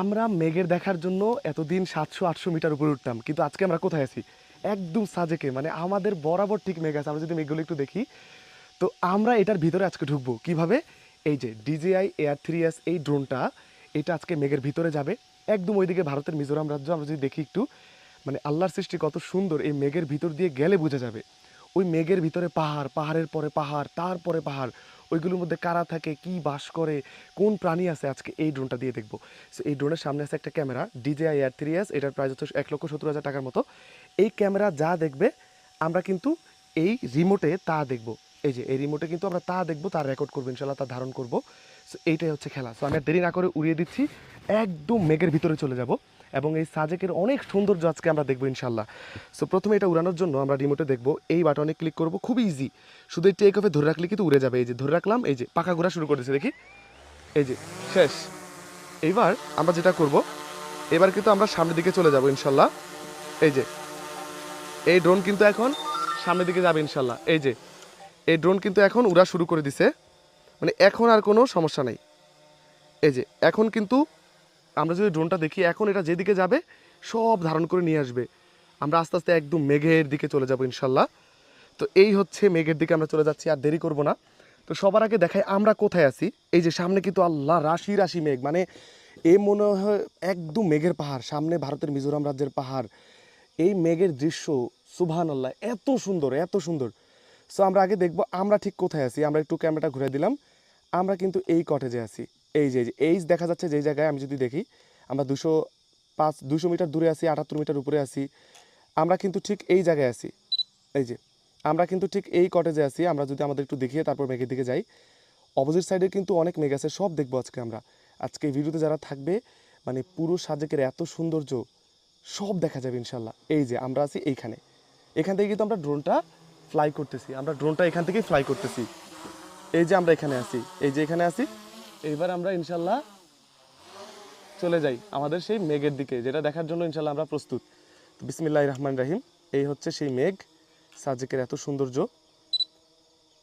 আমরা মেঘের দেখার জন্য এতদিন 700-800 মিটার উপরে উঠতাম, কিন্তু আজকে আমরা কোথায় আছি? একদম সাজেকে, মানে আমাদের বরাবর ঠিক মেঘ আছে। আমরা যদি মেঘগুলো একটু দেখি, তো আমরা এটার ভিতরে আজকে ঢুকবো কিভাবে? এই যে DJI Air 3s এই ড্রোনটা, এটা আজকে মেঘের ভিতরে যাবে একদম ওইদিকে ভারতের মিজোরাম রাজ্য। আমরা যদি দেখি একটু, মানে আল্লাহর সৃষ্টি কত সুন্দর, এই মেঘের ভিতর দিয়ে গেলে বোঝা যাবে। ওই মেঘের ভিতরে পাহাড়, পাহাড়ের পরে পাহাড়, তারপরে পাহাড়, ওইগুলোর মধ্যে কারা থাকে, কি বাস করে, কোন প্রাণী আছে, আজকে এই ড্রোনটা দিয়ে দেখবো। সো এই ড্রোনের সামনে আছে একটা ক্যামেরা, DJI Air 3s, এটার প্রাইস হচ্ছে 1,70,000 টাকার মতো। এই ক্যামেরা যা দেখবে আমরা কিন্তু এই রিমোটে তা দেখব। এই যে এই রিমোটে কিন্তু আমরা তা দেখবো, তার রেকর্ড করবো ইনশাল্লাহ, তা ধারণ করব। সো এইটাই হচ্ছে খেলা। সো আমি আর দেরি না করে উড়িয়ে দিচ্ছি, একদম মেঘের ভিতরে চলে যাব এবং এই সাজেকের অনেক সৌন্দর্য আজকে আমরা দেখবো ইনশাল্লাহ। সো প্রথমে এটা উড়ানোর জন্য আমরা রিমোটে দেখবো, এই বাটনে ক্লিক করব, খুবই ইজি। শুধু এই টেক অফে ধরে রাখলে কিন্তু উড়ে যাবে। এই যে ধরে রাখলাম, এই যে পাখা ঘোরা শুরু করেছে, দেখি, এই যে শেষ। এইবার আমরা যেটা করব, এবার কিন্তু আমরা সামনের দিকে চলে যাব ইনশাল্লাহ। এই যে এই ড্রোন কিন্তু এখন সামনের দিকে যাবে ইনশাল্লাহ। এই যে এই ড্রোন কিন্তু এখন উড়া শুরু করে দিছে, মানে এখন আর কোনো সমস্যা নাই। এই যে এখন কিন্তু আমরা যদি ড্রোনটা দেখি, এখন এটা যেদিকে যাবে সব ধারণ করে নিয়ে আসবে। আমরা আস্তে আস্তে একদম মেঘের দিকে চলে যাব ইনশাল্লাহ। তো এই হচ্ছে মেঘের দিকে আমরা চলে যাচ্ছি, আর দেরি করব না। তো সবার আগে দেখাই আমরা কোথায় আছি। এই যে সামনে কিন্তু আল্লাহ রাশি রাশি মেঘ, মানে এ মনে হয় একদম মেঘের পাহাড়, সামনে ভারতের মিজোরাম রাজ্যের পাহাড়। এই মেঘের দৃশ্য সুবহানাল্লাহ, এত সুন্দর, এত সুন্দর। সো আমরা আগে দেখব আমরা ঠিক কোথায় আছি। আমরা একটু ক্যামেরাটা ঘুরে দিলাম, আমরা কিন্তু এই কটেজে আছি। এই যে এইজ দেখা যাচ্ছে যেই জায়গায়, আমি যদি দেখি আমরা 200 মিটার দূরে আছি, 78 মিটার উপরে আছি। আমরা কিন্তু ঠিক এই জায়গায় আছি। এই যে আমরা কিন্তু ঠিক এই কটেজে আছি। আমরা যদি আমাদের একটু দেখিয়ে তারপর মেঘের দিকে যাই, অপোজিট সাইডে কিন্তু অনেক মেঘ আছে, সব দেখবো আজকে আমরা। আজকে এই ভিডিওতে যারা থাকবে, মানে পুরো সাজেকের এত সৌন্দর্য সব দেখা যাবে ইনশাল্লাহ। এই যে আমরা আছি এইখানে, এখান থেকে কিন্তু আমরা ড্রোনটা ফ্লাই করতেছি, আমরা ড্রোনটা এখান থেকেই ফ্লাই করতেছি। এই যে আমরা এখানে আছি, এই যে এখানে আছি। এইবার আমরা ইনশাল্লাহ চলে যাই আমাদের সেই মেঘের দিকে, যেটা দেখার জন্য ইনশাল্লাহ আমরা প্রস্তুত। তো বিসমিল্লাহির রহমানির রহিম, এই হচ্ছে সেই মেঘ, সাজেকের এত সৌন্দর্য।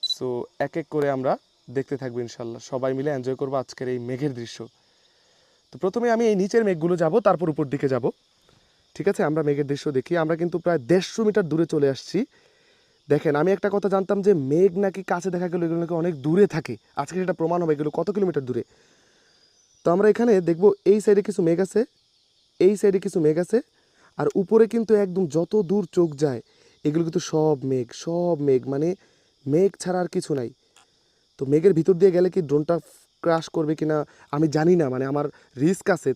সো এক এক করে আমরা দেখতে থাকবো ইনশাল্লাহ, সবাই মিলে এনজয় করবো আজকের এই মেঘের দৃশ্য। তো প্রথমে আমি এই নিচের মেঘগুলো যাব, তারপর উপর দিকে যাব। ঠিক আছে, আমরা মেঘের দৃশ্য দেখি। আমরা কিন্তু প্রায় 150 মিটার দূরে চলে আসছি। দেখেন, আমি একটা কথা জানতাম যে মেঘ নাকি কাছে দেখা গেল এগুলো নাকি অনেক দূরে থাকে, আজকে সেটা প্রমাণ হবে এগুলো কত কিলোমিটার দূরে। তো আমরা এখানে দেখব, এই সাইডে কিছু মেঘ আছে, এই সাইডে কিছু মেঘ আছে, আর উপরে কিন্তু একদম যত দূর চোখ যায় এগুলো কিন্তু সব মেঘ, সব মেঘ, মানে মেঘ ছাড়া আর কিছু নাই। তো মেঘের ভিতর দিয়ে গেলে কি ড্রোনটা ক্র্যাশ করবে কিনা আমি জানি না, মানে আমার রিস্ক আছে।